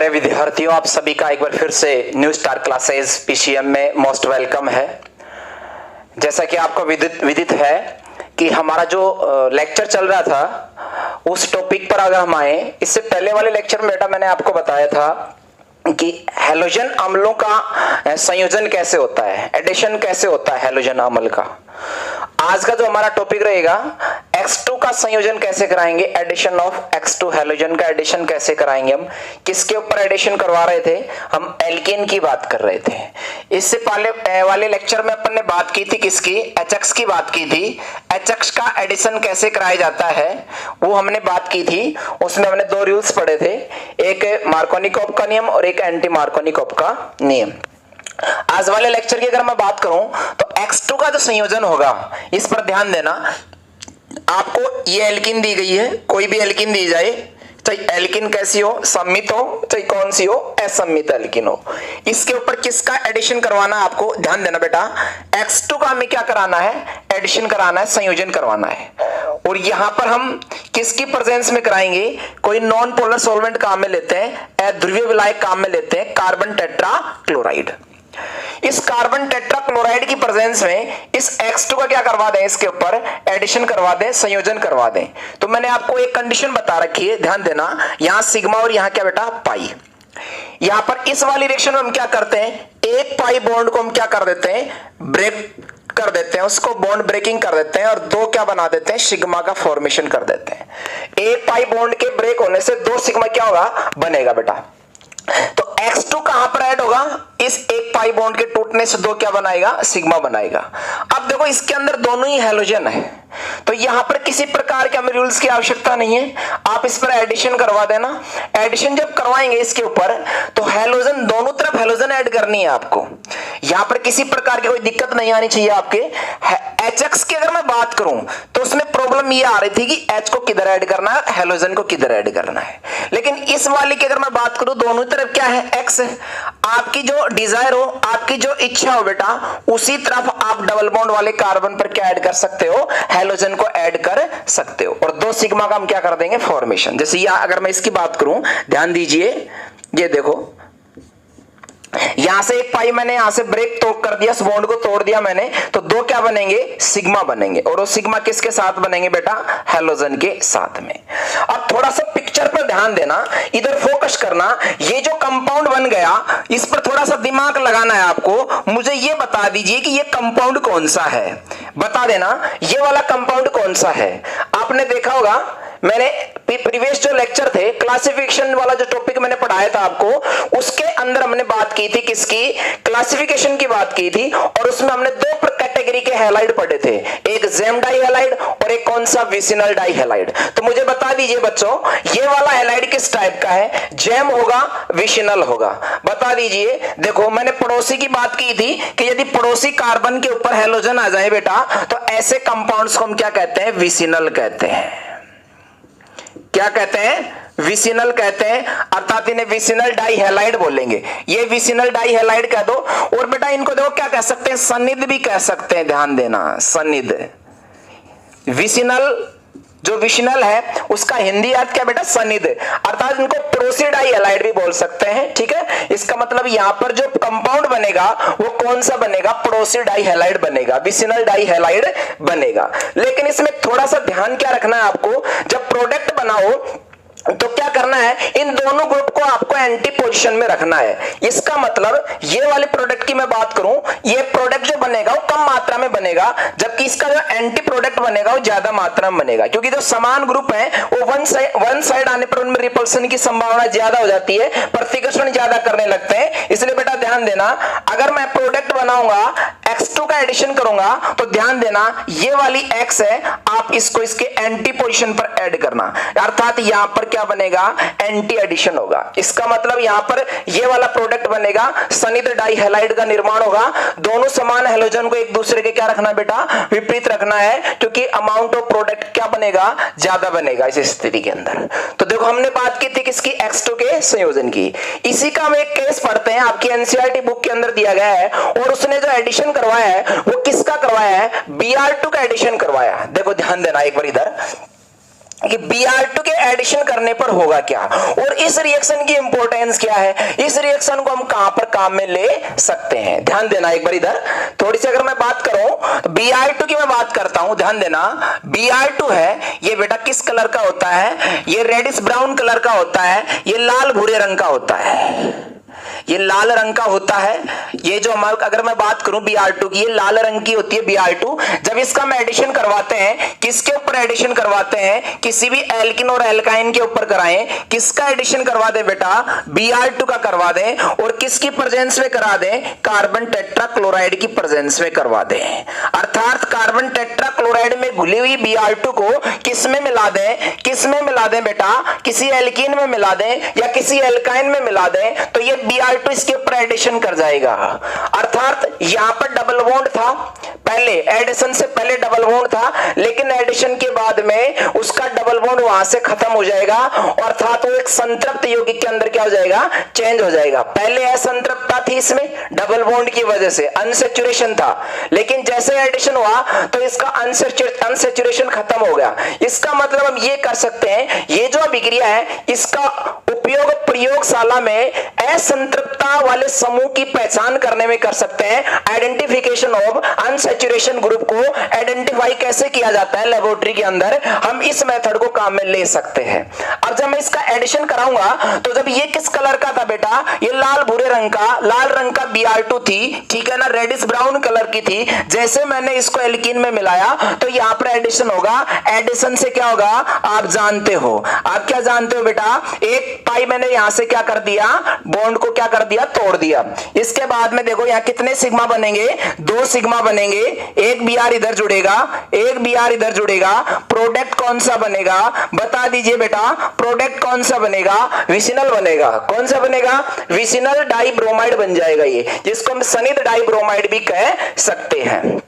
प्यारे विद्यार्थियों, आप सभी का एक बार फिर से न्यू स्टार क्लासेस पीसीएम में मोस्ट वेलकम है। जैसा कि आपको विदित है कि हमारा जो लेक्चर चल रहा था उस टॉपिक पर अगर हम आए, इससे पहले वाले लेक्चर में बेटा मैंने आपको बताया था कि हैलोजन अम्लों का संयोजन कैसे होता है, एडिशन कैसे होता है हैलोजन अम्ल का। आज का जो हमारा टॉपिक रहेगा X2 का संयोजन कैसे कराएंगे, एडिशन ऑफ X2 हैलोजन का एडिशन कैसे कराएंगे। हम किसके ऊपर एडिशन करवा रहे थे, हम एल्केन की बात कर रहे थे। इससे पहले वाले लेक्चर में अपन ने बात की थी किसकी, HX की बात की थी। HX का एडिशन कैसे कराया जाता है वो हमने बात की थी। उसमें हमने दो रूल्स पढ़े थे, एक मार्कोनिकॉफ का नियम और एक एंटी मार्कोनिकॉफ का नियम। आज वाले लेक्चर की अगर मैं बात करूं तो X2 का जो संयोजन होगा इस पर ध्यान देना। आपको ये एल्किन दी गई है, कोई भी एल्किन दी जाए, चाहे एल्किन कैसी हो, सम्मित हो, चाहे कौन सी हो, असम्मित एल्किन हो, इसके ऊपर किसका एडिशन करवाना आपको ध्यान देना बेटा। X2 का हमें क्या कराना है, एडिशन कराना है, संयोजन करवाना है। और यहां पर हम किसकी प्रेजेंस में कराएंगे, कोई नॉन पोलर सॉल्वेंट काम में लेते हैं, अध्रुवीय विलायक काम में लेते हैं, कार्बन टेट्रा क्लोराइड। इस कार्बन टेट्रा क्लोराइड की प्रेजेंस में इस X2 का क्या करवा दें, इसके ऊपर एडिशन करवा दें, संयोजन करवा दें। तो मैंने आपको एक कंडीशन बता रखी है, ध्यान देना, यहां सिग्मा और यहां क्या बेटा पाई। यहां पर इस वाली रिएक्शन में हम क्या करते हैं, एक पाई बॉन्ड को हम क्या कर देते हैं, ब्रेक कर देते हैं, उसको बॉन्ड ब्रेकिंग कर देते हैं और दो क्या बना देते हैं, सिग्मा का फॉर्मेशन कर देते हैं। एक पाई बॉन्ड के ब्रेक होने से दो सिग्मा क्या होगा, बनेगा बेटा। तो X2 कहां पर ऐड होगा, इस एक पाई बॉन्ड के टूटने से दो क्या बनाएगा, सिग्मा बनाएगा। अब देखो इसके अंदर दोनों ही हैलोजन है, तो यहां पर किसी प्रकार के हमें रूल्स की आवश्यकता नहीं है, आप इस पर एडिशन करवा देना। एडिशन जब करवाएंगे इसके ऊपर तो हैलोजन, दोनों तरफ हैलोजन ऐड करनी है आपको। यहां पर किसी प्रकार की कोई दिक्कत नहीं आनी चाहिए आपके। HX की अगर मैं बात करूं तो उसमें प्रॉब्लम ये आ रही थी कि H को किधर ऐड करना है, हैलोजन को किधर ऐड करना है। लेकिन इस वाले की अगर मैं बात करूं, दोनों तरफ क्या है, X है। आपकी जो डिजायर हो, आपकी जो इच्छा हो बेटा, उसी तरफ आप डबल बॉन्ड वाले कार्बन पर क्या ऐड कर सकते हो, हैलोजन को ऐड कर सकते हो। और दो सिग्मा का हम क्या कर देंगे, फॉर्मेशन। जैसे यहां अगर मैं इसकी बात करूं, ध्यान दीजिए, ये देखो यहां से एक पाई मैंने यहां से ब्रेक तो कर दिया, इस बॉन्ड को तोड़ दिया मैंने, तो दो क्या बनेंगे, सिग्मा बनेंगे। और वो सिग्मा किसके साथ बनेंगे बेटा, हैलोजन के साथ में। अब थोड़ा सा पिक्चर पर ध्यान देना, इधर फोकस करना। ये जो कंपाउंड बन गया इस पर थोड़ा सा दिमाग लगाना है आपको। मुझे ये बता दीजिए कि ये कंपाउंड कौन सा है, बता देना ये वाला कंपाउंड कौन सा है। आपने देखा होगा मैंने प्रीवियस जो लेक्चर थे, क्लासिफिकेशन वाला जो टॉपिक मैंने पढ़ाया था आपको, उसके अंदर हमने बात की थी किसकी, क्लासिफिकेशन की बात की थी। और उसमें हमने दो कैटेगरी के हैलाइड पढ़े थे, एक जेम डाई हैलाइड और एक कौन सा, विसिनल डाई हैलाइड। तो मुझे बता दीजिए बच्चों, ये वाला हैलाइड किस टाइप का है, जेम होगा, विसिनल होगा, बता दीजिए। देखो मैंने पड़ोसी की बात की थी कि यदि पड़ोसी कार्बन के ऊपर हैलोजन आ जाए बेटा, तो ऐसे कंपाउंड्स को हम क्या कहते हैं, विसिनल कहते हैं। क्या कहते हैं, विसिनल कहते हैं, अर्थात इन्हें विसिनल डाई हैलाइड बोलेंगे। ये विसिनल डाई हैलाइड कह दो। और बेटा इनको देखो क्या कह सकते हैं, सन्निध भी कह सकते हैं, ध्यान देना, सन्निध। विसिनल जो विसिनल है उसका हिंदी अर्थ क्या बेटा, सन्निध, अर्थात इनको पड़ोसी डाई हैलाइड भी बोल सकते हैं। ठीक है, इसका मतलब यहां पर जो कंपाउंड बनेगा वो कौन सा बनेगा, पड़ोसी डाई हैलाइड बनेगा, विसिनल डाई हैलाइड बनेगा। लेकिन इसमें थोड़ा सा ध्यान क्या रखना है आपको, जब प्रोडक्ट बनाओ तो क्या करना है, इन दोनों ग्रुप को आपको एंटी पोजीशन में रखना है। इसका मतलब ये वाले प्रोडक्ट की मैं बात करूं, ये प्रोडक्ट जो बनेगा वो कम मात्रा में बनेगा, जबकि इसका जो एंटी प्रोडक्ट बनेगा वो ज्यादा मात्रा में बनेगा। क्योंकि जो समान ग्रुप है वो वन साइड आने पर उनमें रिपल्सन की संभावना ज्यादा हो जाती है, प्रतिकर्षण ज्यादा करने लगते हैं। इसलिए बेटा ध्यान देना, अगर मैं प्रोडक्ट बनाऊंगा, X2 का एडिशन करूंगा, तो ध्यान देना ये वाली X है, आप इसको इसके एंटी पोजीशन पर ऐड करना, अर्थात यहां पर क्या बनेगा, एंटी एडिशन होगा। इसका मतलब यहां पर ये वाला प्रोडक्ट बनेगा, सन्निध डाई हैलाइड का निर्माण होगा। दोनों समान हैलोजन को एक दूसरे के क्या रखना बेटा, विपरीत रखना है, क्योंकि अमाउंट ऑफ प्रोडक्ट क्या बनेगा, ज्यादा बनेगा इस स्थिति के अंदर। तो देखो हमने बात की थी किसकी, X2 के संयोजन की। इसी का हम एक केस पढ़ते हैं, आपकी एनसीईआरटी बुक के अंदर दिया गया है। और उसने जो एडिशन करवाया है वो किसका करवाया है, Br2 का एडिशन करवाया। देखो ध्यान देना एक बार इधर, कि Br2 के एडिशन करने पर होगा क्या, और इस रिएक्शन की इंपॉर्टेंस क्या है, इस रिएक्शन को हम कहां पर काम में ले सकते हैं। ध्यान देना एक बार इधर थोड़ी सी, अगर मैं बात करूं तो Br2 की मैं बात करता हूं, ध्यान देना Br2 है ये बेटा किस कलर का होता है, ये रेडिश ब्राउन कलर का होता है, ये लाल भूरे रंग का होता है, ये लाल रंग का होता है। ये जो हमारे, अगर मैं बात करूं Br2 की, ये लाल रंग की होती है Br2। जब इसका हम एडिशन करवाते हैं, किसके ऊपर एडिशन करवाते हैं, किसी भी एल्किन और एल्काइन के ऊपर कराएं, किसका एडिशन करवा दे बेटा, Br2 का करवा दें, और किसकी प्रेजेंस में करा दें, कार्बन टेट्राक्लोराइड की प्रेजेंस में करवा दें। अर्थात कार्बन टेट्राक्लोराइड में घुली हुई Br2 को किस में मिला दें, किस में मिला दें बेटा, किसी एल्कीन में मिला दें या किसी एल्काइन में मिला दें, तो ये Br2 इसके ऊपर एडिशन कर जाएगा। अर्थात यहां पर डबल बॉन्ड था, पहले एडिशन से पहले डबल बॉन्ड था, लेकिन एडिशन के बाद में उसका डबल बॉन्ड वहां से खत्म हो जाएगा, अर्थात वो एक संतृप्त यौगिक के अंदर क्या हो जाएगा, चेंज हो जाएगा। पहले असंतृप्तता थी इसमें डबल बॉन्ड की वजह से, अनसैचुरेशन था, लेकिन जैसे एडिशन हुआ तो इसका अनसैचुरेशन खत्म हो गया। इसका मतलब हम ये कर सकते हैं, ये जो अभिक्रिया है इसका उपयोग प्रयोगशाला में असंतृप्तता वाले समूह की पहचान करने में कर सकते हैं। आइडेंटिफिकेशन ऑफ अनसैचुरेशन ग्रुप को आइडेंटिफाई कैसे किया जाता है लेबोरेटरी के अंदर, हम इस मेथड को काम में ले सकते हैं। अब जब मैं इसका एडिशन कराऊंगा तो जब ये किस कलर का था बेटा, ये लाल भूरे रंग का, लाल रंग का Br2 थी, ठीक है ना, रेडिश ब्राउन कलर की थी। जैसे मैंने इसको एल्कीन में मिलाया तो यहां पर एडिशन होगा, एडिशन से क्या होगा आप जानते हो, आप क्या जानते हो बेटा, एक पाई मैंने यहां से क्या कर दिया, बॉन्ड को क्या कर दिया, तोड़ दिया। इसके बाद में देखो यहां कितने सिग्मा बनेंगे, 2 सिग्मा बनेंगे, एक Br इधर जुड़ेगा, एक Br इधर जुड़ेगा, प्रोडक्ट कौन सा बनेगा बता दीजिए बेटा, प्रोडक्ट कौन सा बनेगा, विसिनल बनेगा। कौन सा बनेगा, विसिनल डाइब्रोमाइड बन जाएगा ये, जिसको हम सनित डाइब्रोमाइड भी कह सकते हैं।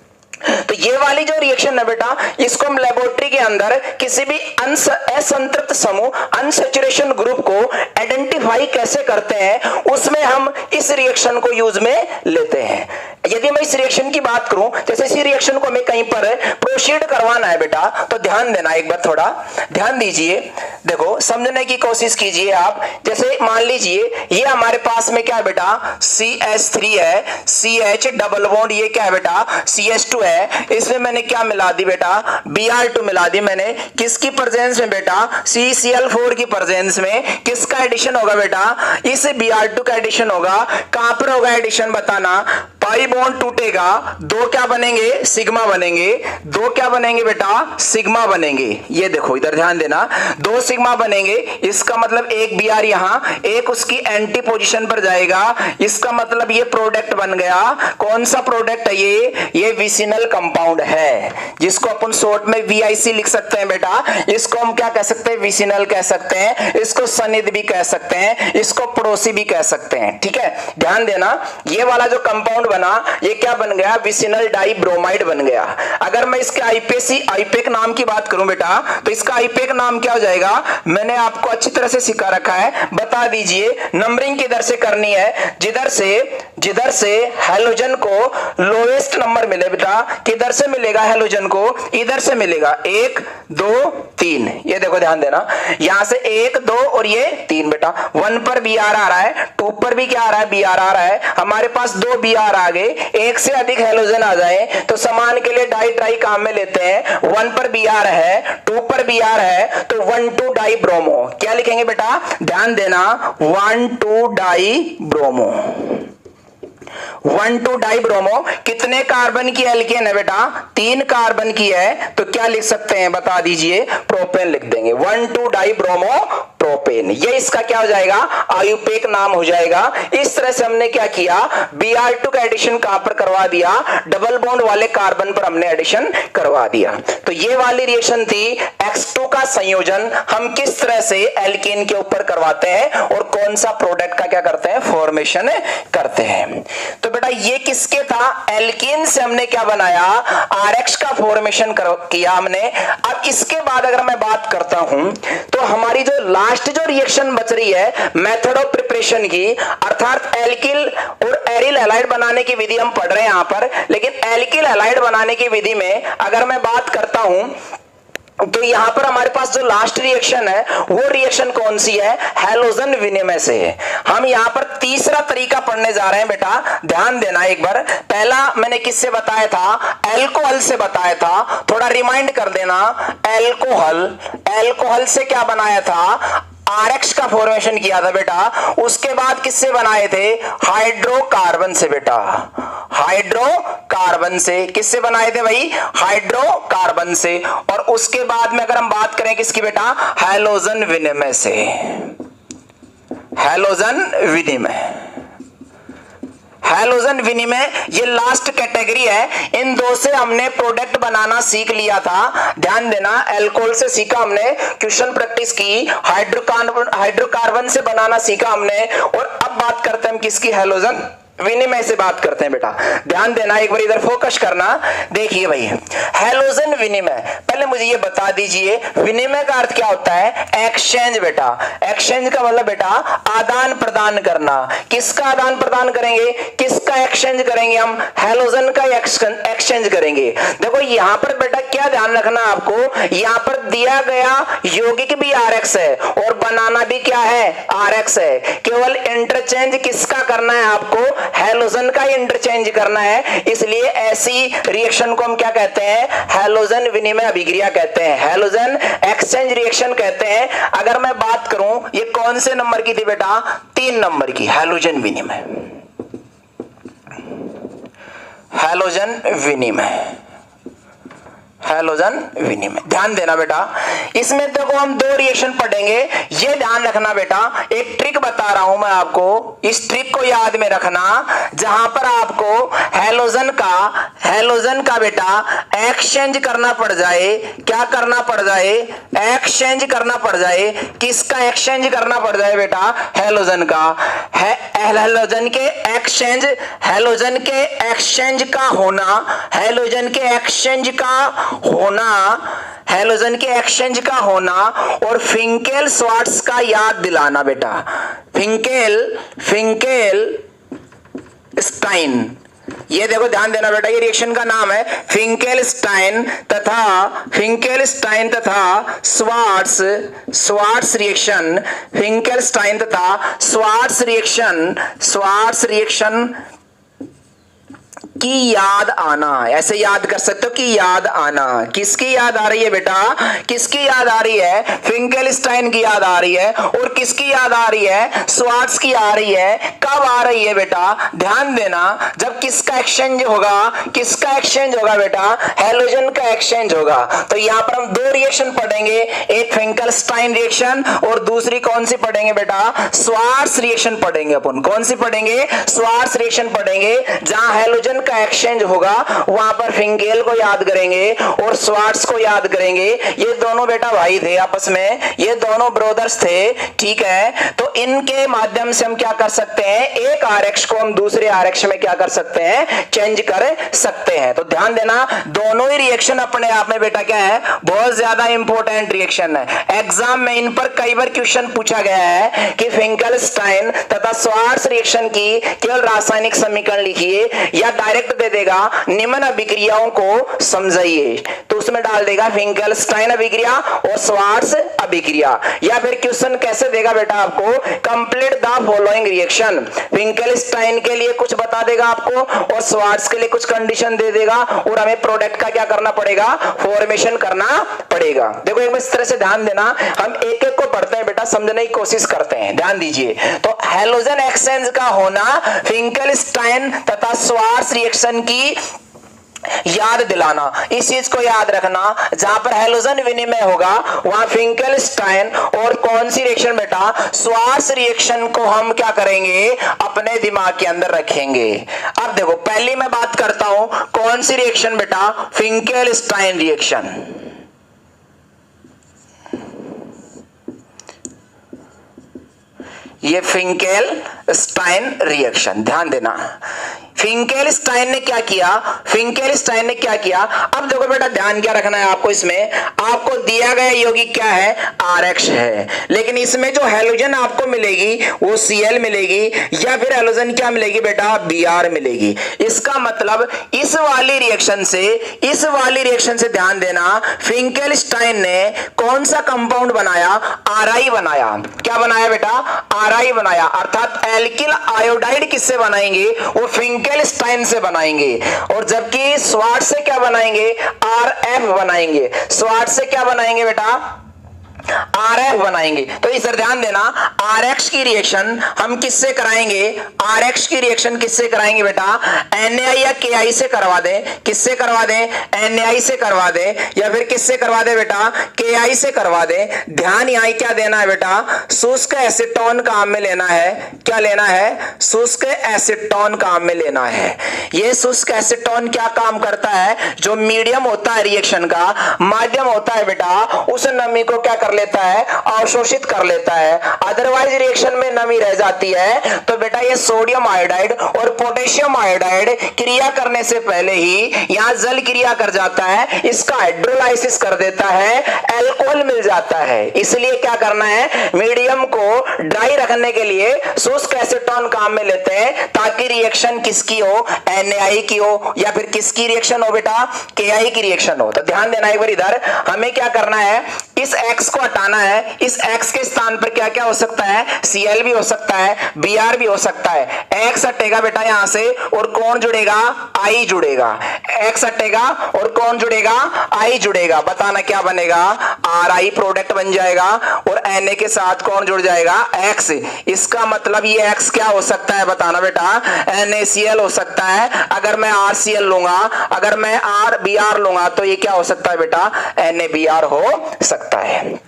तो ये वाली जो रिएक्शन है बेटा, इसको हम लेबोरेटरी के अंदर किसी भी असंतृप्त समूह अनसैचुरेशन ग्रुप को आइडेंटिफाई कैसे करते हैं, उसमें हम इस रिएक्शन को यूज में लेते हैं। यदि मैं इस रिएक्शन की बात करूं, जैसे इसी रिएक्शन को हमें कहीं पर प्रोसीड करवाना है बेटा, तो ध्यान देना एक बार, थोड़ा ध्यान दीजिए, देखो समझने की कोशिश कीजिए आप। जैसे मान लीजिए ये हमारे पास में क्या है बेटा, CH3 है, CH डबल बॉन्ड, ये क्या है बेटा CH2 है, इसमें मैंने क्या मिला दी बेटा, Br2 मिला दी मैंने, किसकी प्रेजेंस में बेटा, CCl4 की प्रेजेंस में। किसका एडिशन होगा बेटा, इस Br2 का एडिशन होगा। कहां पर होगा एडिशन बताना, पाई बॉन्ड टूटेगा, 2 क्या बनेंगे, सिग्मा बनेंगे, 2 क्या बनेंगे बेटा, सिग्मा बनेंगे। ये देखो इधर ध्यान देना, 2 सिग्मा बनेंगे, इसका मतलब एक Br यहां, एक उसकी एंटी पोजीशन पर जाएगा, इसका मतलब ये प्रोडक्ट बन गया। कौन सा प्रोडक्ट है ये विसिनल कंपाउंड है, जिसको अपन शॉर्ट में VIC लिख सकते हैं बेटा। इसको हम क्या कह सकते हैं, विसिनल कह सकते हैं, इसको सनिध भी कह सकते हैं, इसको पड़ोसी भी कह सकते हैं, ठीक है। ध्यान देना, ये वाला जो कंपाउंड बना, ये क्या बन गया, विसिनल डाइब्रोमाइड बन गया। अगर मैं इसके आईपेक नाम की बात करूं बेटा, तो इसका आईपेक नाम क्या हो जाएगा, मैंने आपको अच्छी तरह से सिखा रखा है, बता दीजिए। नंबरिंग किधर से करनी है, जिधर से हेलोजन को लोएस्ट नंबर मिले बेटा, किधर से मिलेगा हेलोजन को, इधर से मिलेगा, 1 2 3। ये देखो ध्यान देना, यहां से 1 2 और ये 3 बेटा। 1 पर Br आ रहा है, 2 पर भी क्या आ रहा है, Br आ रहा है, हमारे पास 2 Br आ गए। 1 से अधिक हेलोजन आ जाए तो समान के लिए डाई ट्राई काम में लेते हैं। 1 पर Br है, 2 पर Br है, तो 1,2 डाई ब्रोमो। क्या लिखेंगे बेटा, ध्यान देना, 1,2 डाई ब्रोमो, 1,2 डाई ब्रोमो। कितने कार्बन की एल्केन है बेटा, 3 कार्बन की है, तो क्या लिख सकते हैं बता दीजिए, प्रोपेन लिख देंगे, 1,2 डाई ब्रोमो प्रोपेन। ये इसका क्या हो जाएगा, आयुपेक नाम हो जाएगा। इस तरह से हमने क्या किया, Br2 का एडिशन कहां पर करवा दिया, डबल बॉन्ड वाले कार्बन पर हमने एडिशन करवा दिया। तो ये वाली रिएक्शन थी, X2 का संयोजन हम किस तरह से एल्केन के ऊपर करवाते हैं और कौन सा प्रोडक्ट का क्या करते हैं, फॉर्मेशन करते हैं। तो बेटा ये किसके था, एल्केन से हमने क्या बनाया, RX का फॉर्मेशन किया हमने। अब इसके बाद अगर मैं बात करता हूं, तो हमारी जो लास्ट जो रिएक्शन बच रही है मेथड ऑफ प्रिपरेशन की, अर्थात एल्किल और एरिल हैलाइड बनाने की विधि हम पढ़ रहे हैं यहां पर, लेकिन एल्किल हैलाइड बनाने की विधि में अगर मैं बात करता हूं तो यहां पर हमारे पास जो लास्ट रिएक्शन है वो रिएक्शन कौन सी है, हैलोजन विनिमय से है। हम यहां पर तीसरा तरीका पढ़ने जा रहे हैं बेटा, ध्यान देना एक बार। पहला मैंने किससे बताया था, एल्कोहल से बताया था, थोड़ा रिमाइंड कर देना। एल्कोहल से क्या बनाया था, आरएक्स का फॉर्मेशन किया था बेटा। उसके बाद किससे बनाए थे, हाइड्रोकार्बन से बेटा, हाइड्रोकार्बन से। किससे बनाए थे भाई, हाइड्रोकार्बन से। और उसके बाद में अगर हम बात करें किसकी बेटा, हैलोजन विनिमय से, हैलोजन विनिमय। हैलोजन विनिमय ये लास्ट कैटेगरी है। इन दो से हमने प्रोडक्ट बनाना सीख लिया था, ध्यान देना। एल्कोहल से सीखा हमने, क्वेश्चन प्रैक्टिस की, हाइड्रोकार्बन से बनाना सीखा हमने। और अब बात करते हैं हम किसकी, हैलोजन विनिमय से बात करते हैं बेटा। ध्यान देना एक बार, इधर फोकस करना। देखिए भाई, हैलोजन विनिमय, पहले मुझे ये बता दीजिए विनिमय का अर्थ क्या होता है, एक्सचेंज बेटा। एक्सचेंज का मतलब बेटा आदान प्रदान करना। किसका आदान प्रदान करेंगे, किसका एक्सचेंज करेंगे हम, हैलोजन का एक्सचेंज करेंगे। देखो यहां पर बेटा क्या ध्यान रखना आपको, यहां पर दिया गया यौगिक भी आरएक्स है और बनाना भी क्या है, आरएक्स है। केवल इंटरचेंज किसका करना है आपको, हैलोजन का इंटरचेंज करना है। इसलिए ऐसी रिएक्शन को हम क्या कहते हैं, हैलोजन विनिमय अभिक्रिया कहते हैं, हैलोजन एक्सचेंज रिएक्शन कहते हैं। अगर मैं बात करूं ये कौन से नंबर की थी बेटा, 3 नंबर की, हैलोजन विनिमय, हैलोजन विनिमय, हैलोजन विनिमय। ध्यान देना बेटा, इसमें देखो हम 2 रिएक्शन पढ़ेंगे। ये ध्यान रखना बेटा, एक ट्रिक बता रहा हूं मैं आपको, इस ट्रिक को याद में रखना। जहां पर आपको हैलोजन का बेटा एक्सचेंज करना पड़ जाए, क्या करना पड़ जाए, एक्सचेंज करना पड़ जाए। किसका एक्सचेंज करना पड़ जाए बेटा, हैलोजन का। हैलोजन के एक्सचेंज, हैलोजन के एक्सचेंज का होना, हैलोजन के एक्सचेंज का होना, हैलोजन के एक्सचेंज का होना और फिंकेल स्वार्ट्स का याद दिलाना बेटा। फिंकेल स्टाइन, ये देखो ध्यान देना बेटा, ये रिएक्शन का नाम है फिंकेल स्टाइन तथा स्वार्ट्स रिएक्शन। फिंकेल स्टाइन तथा स्वार्ट्स रिएक्शन की याद आना, ऐसे याद कर सकते हो कि याद आना। किसकी याद आ रही है बेटा, किसकी याद आ रही है, फिंकेलस्टाइन की याद आ रही है। और किसकी याद आ रही है, स्वार्ट्स की आ रही है। कब आ रही है बेटा, ध्यान देना, जब किसका एक्सचेंज होगा, किसका एक्सचेंज होगा बेटा, हैलोजन का एक्सचेंज होगा। तो यहां पर हम 2 रिएक्शन पढ़ेंगे, एक फिंकेलस्टाइन रिएक्शन और दूसरी कौन सी पढ़ेंगे बेटा, स्वार्ट्स रिएक्शन पढ़ेंगे अपन। कौन सी पढ़ेंगे, स्वार्ट्स रिएक्शन पढ़ेंगे। जहां हैलोजन का एक्सचेंज होगा वहां पर फिंकेल को याद करेंगे और स्वार्ट्स को याद करेंगे। ये दोनों बेटा भाई थे आपस में, ये दोनों ब्रदर्स थे, ठीक है। तो इनके माध्यम से हम क्या कर सकते हैं, एक आरएक्स को हम दूसरे आरएक्स में क्या कर सकते हैं, चेंज कर सकते हैं। तो ध्यान देना, दोनों ही रिएक्शन अपने आप में बेटा क्या है, बहुत ज्यादा इंपॉर्टेंट रिएक्शन है। एग्जाम में इन पर कई बार क्वेश्चन पूछा गया है कि फिंकेलस्टाइन तथा स्वार्ट्स रिएक्शन की केवल रासायनिक समीकरण लिखिए, या डायरेक्ट दे देगा निम्न अभिक्रियाओं को समझाइए, तो उसमें डाल देगा फिंकेलस्टाइन अभिक्रिया और स्वार्ट्स अभिक्रिया। या फिर क्वेश्चन कैसे देगा बेटा आपको, कंप्लीट द फॉलोइंग रिएक्शन। फिंकेलस्टाइन के लिए कुछ बता देगा आपको और स्वार्ट्स के लिए कुछ कंडीशन दे देगा और हमें प्रोडक्ट का क्या करना पड़ेगा, फॉर्मेशन करना पड़ेगा। देखो एक इस तरह से ध्यान देना, हम एक एक को पढ़ते हैं बेटा, समझने की कोशिश करते हैं, ध्यान दीजिए। तो हैलोजन एक्सचेंज का होना, फिंकेलस्टाइन तथा स्वार्ट्स रिएक्शन की याद दिलाना, इस चीज को याद रखना। जहां पर हैलोजन विनिमय होगा वहां फिंकेलस्टाइन और कौन सी रिएक्शन बेटा, स्वार्ट्स रिएक्शन को हम क्या करेंगे, अपने दिमाग के अंदर रखेंगे। अब देखो पहली मैं बात करता हूं, कौन सी रिएक्शन बेटा, फिंकेलस्टाइन रिएक्शन। ये फिंकेलस्टाइन रिएक्शन, ध्यान देना, फिंकेलस्टाइन ने क्या किया, फिंकेलस्टाइन ने क्या किया, अब देखो बेटा ध्यान क्या रखना है आपको, इसमें आपको दिया गया यौगिक क्या है, RX है, लेकिन इसमें जो हैलोजन आपको मिलेगी वो Cl मिलेगी या फिर हैलोजन क्या मिलेगी बेटा, Br मिलेगी। इसका मतलब इस वाली रिएक्शन से ध्यान देना, फिंकेलस्टाइन ने कौन सा कंपाउंड बनाया, RI बनाया। क्या बनाया बेटा, RI बनाया, अर्थात एल्किल आयोडाइड किससे बनाएंगे, वो फिंकेलस्टाइन से बनाएंगे। और जबकि स्वार्ट्ज से क्या बनाएंगे, RF बनाएंगे। स्वार्ट्ज से क्या बनाएंगे बेटा, RF बनाएंगे। तो इस पर ध्यान देना, RX की रिएक्शन हम किससे कराएंगे, RX की रिएक्शन किससे कराएंगे बेटा, NaI या KI से करवा दें। किससे करवा दें, NaI से करवा दें या फिर किससे करवा दें बेटा, KI से करवा दें। ध्यान यहां क्या देना है बेटा, शुष्क एसीटोन काम में लेना है। क्या लेना है, शुष्क एसीटोन काम में लेना है। यह शुष्क एसीटोन क्या काम करता है, जो मीडियम होता है रिएक्शन का, माध्यम होता है बेटा, उस नमी को क्या कर लेता है, अवशोषित कर लेता है। अदरवाइज रिएक्शन में नमी रह जाती है तो बेटा ये सोडियम आयोडाइड और पोटेशियम आयोडाइड क्रिया करने से पहले ही यहां जल क्रिया कर जाता है, इसका हाइड्रोलाइसिस कर देता है, अल्कोहल मिल जाता है। इसलिए क्या करना है, मीडियम को ड्राई रखने के लिए शुष्क एसीटोन काम में लेते हैं, ताकि रिएक्शन किसकी हो, NaI की हो या फिर किसकी रिएक्शन हो बेटा, KI की रिएक्शन हो। तो ध्यान देना एक बार, इधर हमें क्या करना है, इस X को हटाना है। इस X के स्थान पर क्या क्या हो सकता है, Cl भी हो सकता है, Br भी हो सकता है। X हटेगा बेटा यहां से और कौन जुड़ेगा, I जुड़ेगा। X हटेगा और कौन जुड़ेगा, I जुड़ेगा। बताना क्या बनेगा, RI प्रोडक्ट बन जाएगा और Na के साथ कौन जुड़ जाएगा, X। इसका मतलब ये X क्या हो सकता है, बताना बेटा, NaCl हो सकता है। अगर मैं RCl लूंगा, अगर मैं RBr लूंगा तो ये क्या हो सकता है बेटा, NaBr हो सकता है।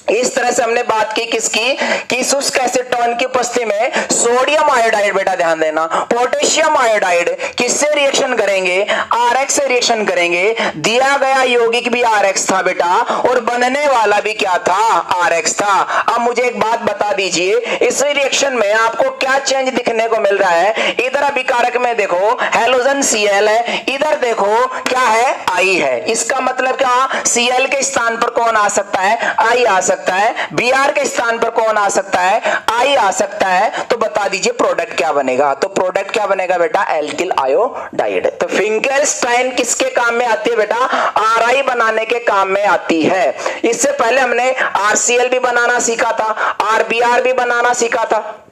इस तरह से हमने बात की किसकी, कि शुष्क एसीटोन की उपस्थिति में सोडियम आयोडाइड, बेटा ध्यान देना, पोटेशियम आयोडाइड किससे रिएक्शन करेंगे, RX से रिएक्शन करेंगे। दिया गया यौगिक भी RX था बेटा और बनने वाला भी क्या था, RX था। अब मुझे एक बात बता दीजिए, इस रिएक्शन में आपको क्या चेंज दिखने को मिल रहा है। इधर अभिकारक में देखो हैलोजन Cl है, इधर देखो क्या है, I है। इसका मतलब क्या, Cl के स्थान पर कौन आ सकता है, I आ सकता है। Br के स्थान पर कौन आ सकता है, I आ सकता है। तो बता दीजिए प्रोडक्ट क्या बनेगा, तो प्रोडक्ट क्या बनेगा बेटा, एल्किल आयोडाइड। तो फिंकेलस्टाइन किसके काम में आती है बेटा, RI बनाने के काम में आती है। इससे पहले हमने RCl भी बनाना सीखा था, RBr भी बनाना सीखा था,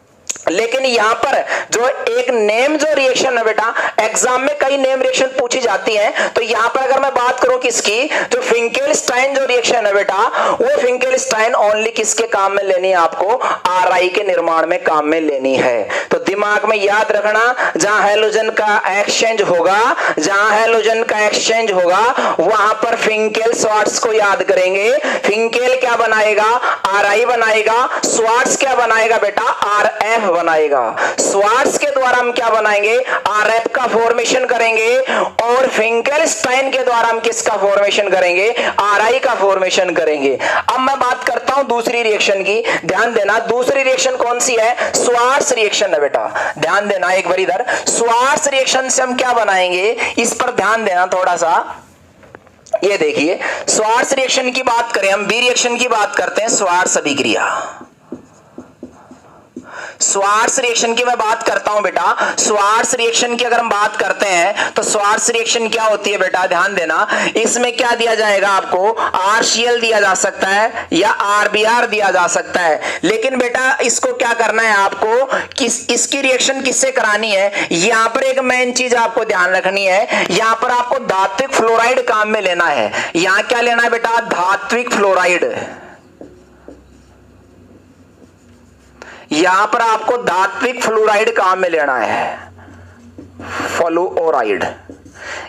लेकिन यहां पर जो एक नेम जो रिएक्शन है बेटा, एग्जाम में कई नेम रिएक्शन पूछी जाती है। तो यहां पर अगर मैं बात करूं किसकी, जो फिंकेलस्टाइन जो रिएक्शन है बेटा, वो फिंकेलस्टाइन ओनली किसके काम में लेनी है, आपको RI के निर्माण में काम में लेनी है। तो दिमाग में याद रखना, जहां हैलोजन का एक्सचेंज होगा, जहां हैलोजन का एक्सचेंज होगा वहां पर फिंकेल स्वार्ट्ज को याद करेंगे। फिंकेल क्या बनाएगा, RI बनाएगा। स्वार्ट्ज क्या बनाएगा बेटा, RF बनाएगा। स्वार्ट्ज के द्वारा हम क्या बनाएंगे, RF का फॉर्मेशन करेंगे और फिंकेलस्टाइन के द्वारा हम किसका फॉर्मेशन करेंगे, RI का फॉर्मेशन करेंगे। अब मैं बात करता हूं दूसरी रिएक्शन की, ध्यान देना। दूसरी रिएक्शन कौन सी है, स्वार्ट्ज रिएक्शन है बेटा, ध्यान देना एक बार इधर। स्वार्ट्ज रिएक्शन से हम क्या बनाएंगे, इस पर ध्यान देना थोड़ा सा। ये देखिए, स्वार्ट्ज रिएक्शन की बात करें हम, बी रिएक्शन की बात करते हैं, स्वार्ट्ज अभिक्रिया। स्वार्ट्ज रिएक्शन की मैं बात करता हूं बेटा। स्वार्ट्ज रिएक्शन की अगर हम बात करते हैं तो स्वार्ट्ज रिएक्शन क्या होती है बेटा, ध्यान देना। इसमें क्या दिया जाएगा आपको, RCl दिया जा सकता है या RBr दिया जा सकता है। लेकिन बेटा इसको क्या करना है आपको, इसकी रिएक्शन किससे करानी है। यहां पर एक मेन चीज आपको ध्यान रखनी है, यहां पर आपको धात्विक फ्लोराइड काम में लेना है। यहां क्या लेना है बेटा, धात्विक फ्लोराइड। यहां पर आपको धात्विक फ्लोराइड काम में लेना है, फ्लोराइड।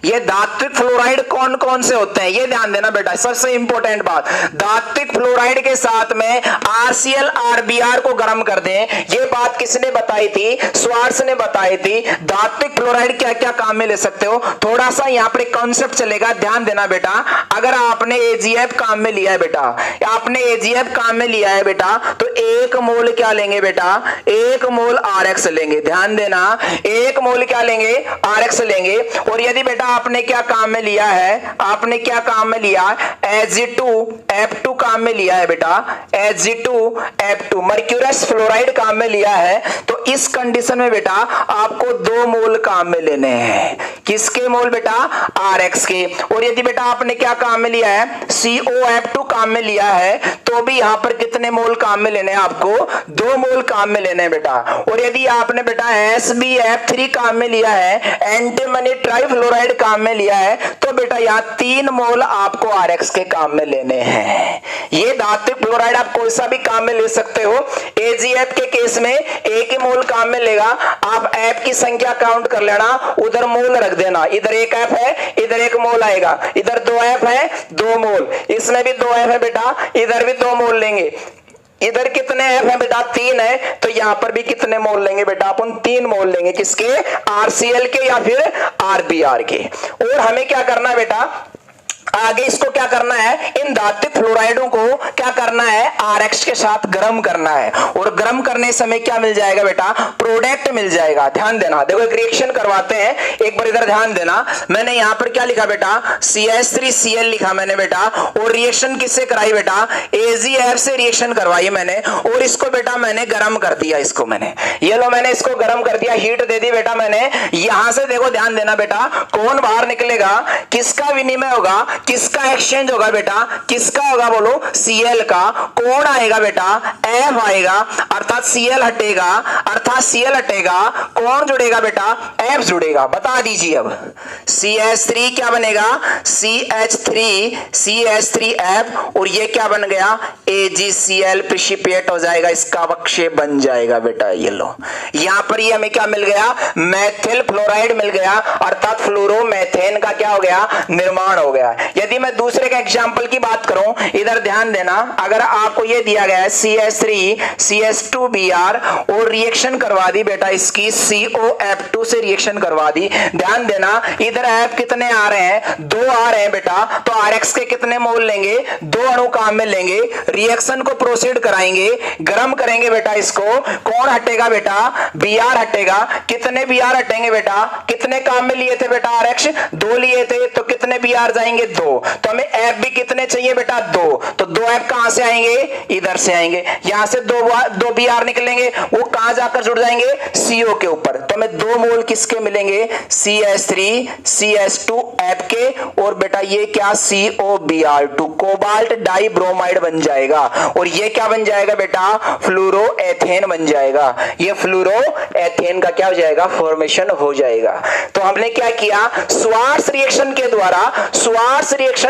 ये धात्विक फ्लोराइड कौन कौन से होते हैं ये ध्यान देना बेटा, सबसे इंपॉर्टेंट बात। धात्विक फ्लोराइड के साथ में RCl RBr को गर्म कर दें, ये बात किसने बताई थी? स्वार्ट्ज ने बताई थी। धात्विक फ्लोराइड क्या क्या काम में ले सकते हो, थोड़ा सा यहां पर एक कॉन्सेप्ट चलेगा, ध्यान देना बेटा। अगर आपने AgF काम में लिया है बेटा, आपने AgF काम में लिया है बेटा, तो 1 मोल क्या लेंगे बेटा? 1 मोल RX लेंगे, ध्यान देना, 1 मोल क्या लेंगे? RX लेंगे। और यदि बेटा आपने क्या काम में लिया है, आपने क्या काम में लिया? Ag2F2 काम में लिया है बेटा, Ag2F2 मर्क्यूरस फ्लोराइड काम में लिया है, तो इस कंडीशन में बेटा आपको 2 मोल काम में लेने हैं। किसके मोल बेटा? RX के। और यदि बेटा आपने क्या काम में लिया है? COF2 काम में लिया है, तो भी यहां पर कितने मोल काम में लेने हैं आपको? 2 मोल काम में लेने हैं बेटा। और यदि आपने बेटा SbF3 काम में लिया है, एंटीमनी ट्राइफ्लोराइड काम में लिया है, तो बेटा यहां 3 मोल आपको RX के काम में लेने हैं। ये धात्विक फ्लोराइड आप कोई सा भी काम में ले सकते हो। AgF के केस में 1 ही मोल काम में लेगा। आप F की संख्या काउंट कर लेना, उधर मोल रख देना, इधर 1 F है, इधर 1 मोल आएगा, इधर 2 F है, 2 मोल, इसमें भी 2 F है बेटा, इधर भी 2 मोल लेंगे। इधर कितने F है बेटा? 3 है, तो यहां पर भी कितने मोल लेंगे बेटा? अपन 3 मोल लेंगे। किसके? RCl के या फिर RBr के। और हमें क्या करना है बेटा आगे? इसको क्या करना है? इन धात्विक फ्लोराइडों को क्या करना है? RX के साथ गर्म करना है। और गर्म करने समय क्या मिल जाएगा बेटा? प्रोडक्ट मिल जाएगा। ध्यान देना, देखो एक रिएक्शन करवाते हैं, एक बार इधर ध्यान देना। मैंने यहां पर क्या लिखा बेटा? CH3Cl लिखा मैंने बेटा। और रिएक्शन किससे कराई बेटा? AgF से रिएक्शन करवाई मैंने। और इसको बेटा मैंने गर्म कर दिया, इसको मैंने, ये लो मैंने इसको गर्म कर दिया, हीट दे दी बेटा मैंने। यहां से देखो ध्यान देना बेटा, कौन बाहर निकलेगा? किसका विनिमय होगा? किसका एक्सचेंज होगा बेटा? किसका होगा बोलो? Cl का। कौन आएगा बेटा? F आएगा, अर्थात Cl हटेगा, अर्थात Cl हटेगा, कौन जुड़ेगा बेटा? F जुड़ेगा। बता दीजिए अब CH3 क्या बनेगा? CH3F। और ये क्या बन गया? AgCl प्रेसिपिएट हो जाएगा, इसका अवक्षेप बन जाएगा बेटा। ये लो, यहां पर ये हमें क्या मिल गया? मेथिल फ्लोराइड मिल गया, अर्थात फ्लोरोमेथेन का क्या हो गया? निर्माण हो गया। यदि मैं दूसरे का एग्जाम्पल की बात करूं, इधर ध्यान देना, अगर आपको ये दिया गया है CH3CH2Br और रिएक्शन करवा दी बेटा इसकी COF2 से रिएक्शन करवा दी, ध्यान देना इधर F कितने आ रहे हैं? 2 आ रहे हैं बेटा, तो RX के कितने मोल लेंगे? 2 अणु काम में लेंगे। रिएक्शन को प्रोसीड कराएंगे, गर्म करेंगे बेटा इसको, कौन हटेगा बेटा? Br हटेगा। कितने Br हटेंगे बेटा? कितने काम में लिए थे बेटा RX? 2 लिए थे, तो कितने Br जाएंगे? 2। तो हमें F भी कितने चाहिए बेटा? 2। तो 2 F कहां से आएंगे? इधर से आएंगे। यहां से 2 Br निकलेंगे, वो कहां जाकर जुड़ जाएंगे? CO के ऊपर। तो हमें 2 मोल किसके मिलेंगे? CH3CH2F के। और बेटा ये क्या? COBr2 कोबाल्ट डाई ब्रोमाइड बन जाएगा। और ये क्या बन जाएगा बेटा? फ्लोरोएथेन बन जाएगा। ये फ्लोरोएथेन का क्या हो जाएगा? फॉर्मेशन हो जाएगा। तो हमने क्या किया? स्वार्ट्ज रिएक्शन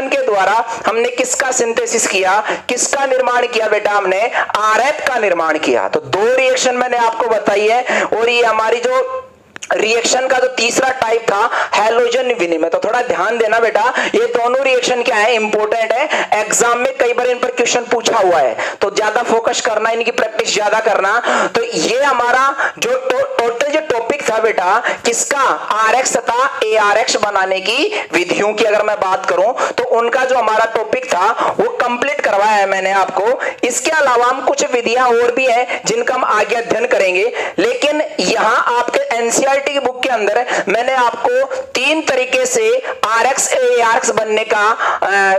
के द्वारा हमने किसका सिंथेसिस किया? किसका निर्माण किया बेटा? हमने RF का निर्माण किया। तो 2 रिएक्शन मैंने आपको बताई है। और ये हमारी जो रिएक्शन का जो तीसरा टाइप था हैलोजन विनिमय, तो थोड़ा ध्यान देना बेटा, ये दोनों रिएक्शन क्या है? इंपॉर्टेंट है, एग्जाम में कई बार इन पर क्वेश्चन पूछा हुआ है, तो ज्यादा फोकस करना, इनकी प्रैक्टिस ज्यादा करना। तो ये हमारा जो टोटल जो टॉपिक था बेटा किसका? RX तथा ARX बनाने की विधियों की अगर मैं बात करूं, तो उनका जो हमारा टॉपिक था वो कंप्लीट करवाया है मैंने आपको। इसके अलावा हम कुछ विधियां और भी हैं जिनका हम आगे अध्ययन करेंगे। लेकिन यहां आपके NCERT की बुक के अंदर मैंने आपको 3 तरीके से RX ARX बनने का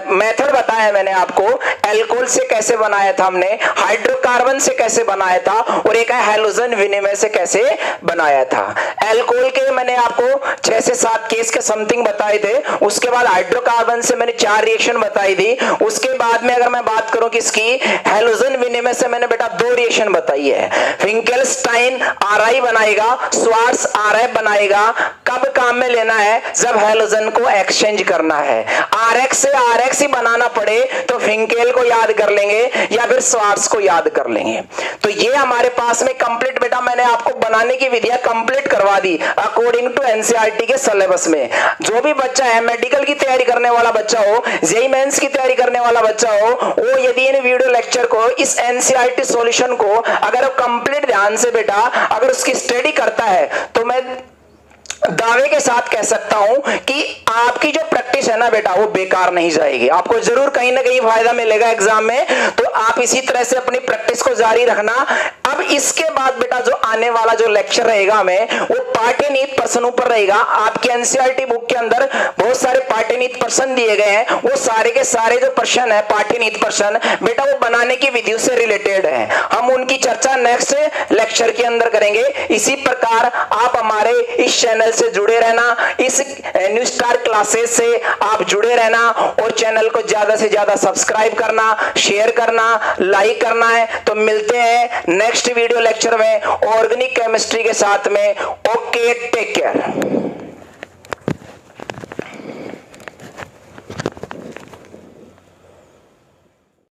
मेथड बताया है मैंने आपको। एल्कोहल से कैसे बनाया था हमने, हाइड्रोकार्बन से कैसे बनाया था, और एक है हैलोजन विनिमय से कैसे बनाया था। एल्कोहल के मैंने आपको 6 से 7 केस के समथिंग बताए थे। उसके बाद हाइड्रोकार्बन से मैंने 4 रिएक्शन बताई थी। उसके बाद में अगर मैं बात करूं किसकी, हैलोजन विनिमय से मैंने बेटा 2 रिएक्शन बताई है। फिंकेलस्टाइन RI बनाएगा, स्वार्ट्ज RF बनाएगा, कब काम में लेना है? जब हैलोजन को एक्सचेंज करना है। RX से RX ही बनाना पड़े तो फिंकेल को याद कर लेंगे या फिर स्वार्ट्ज को याद कर लेंगे। तो ये हमारे पास में कंप्लीट बेटा मैंने आपको बनाने की विधियां कंप्लीट करवा दी अकॉर्डिंग टू एनसीईआरटी के सिलेबस में। जो भी बच्चा है, मेडिकल की तैयारी करने वाला बच्चा हो, जेईई मेंस की तैयारी करने वाला बच्चा हो, वो यदि इन वीडियो लेक्चर को, इस एनसीईआरटी सॉल्यूशन को अगर कंप्लीट ध्यान से बेटा अगर उसकी स्टडी करता है तो मैं दावे के साथ कह सकता हूं कि आपकी जो प्रैक्टिस है ना बेटा वो बेकार नहीं जाएगी। आपको जरूर कहीं ना कहीं फायदा मिलेगा एग्जाम में। तो आप इसी तरह से अपनी प्रैक्टिस को जारी रखना। अब इसके बाद बेटा जो आने वाला जो लेक्चर रहेगा हमें वो पाठ्यनीति प्रश्नों पर रहेगा। आपकी एनसीईआरटी बुक के अंदर बहुत सारे पाठ्यनीति प्रश्न दिए गए हैं। वो सारे के सारे जो प्रश्न है पाठ्यनीति प्रश्न बेटा वो बनाने की विधियों से रिलेटेड है। हम उनकी चर्चा नेक्स्ट लेक्चर के अंदर करेंगे। इसी प्रकार आप हमारे इस चैनल से जुड़े रहना, इस न्यू स्टार क्लासेस से आप जुड़े रहना और चैनल को ज्यादा से ज्यादा सब्सक्राइब करना, शेयर करना, लाइक करना है। तो मिलते हैं नेक्स्ट वीडियो लेक्चर में ऑर्गेनिक केमिस्ट्री के साथ में। Okay, take care.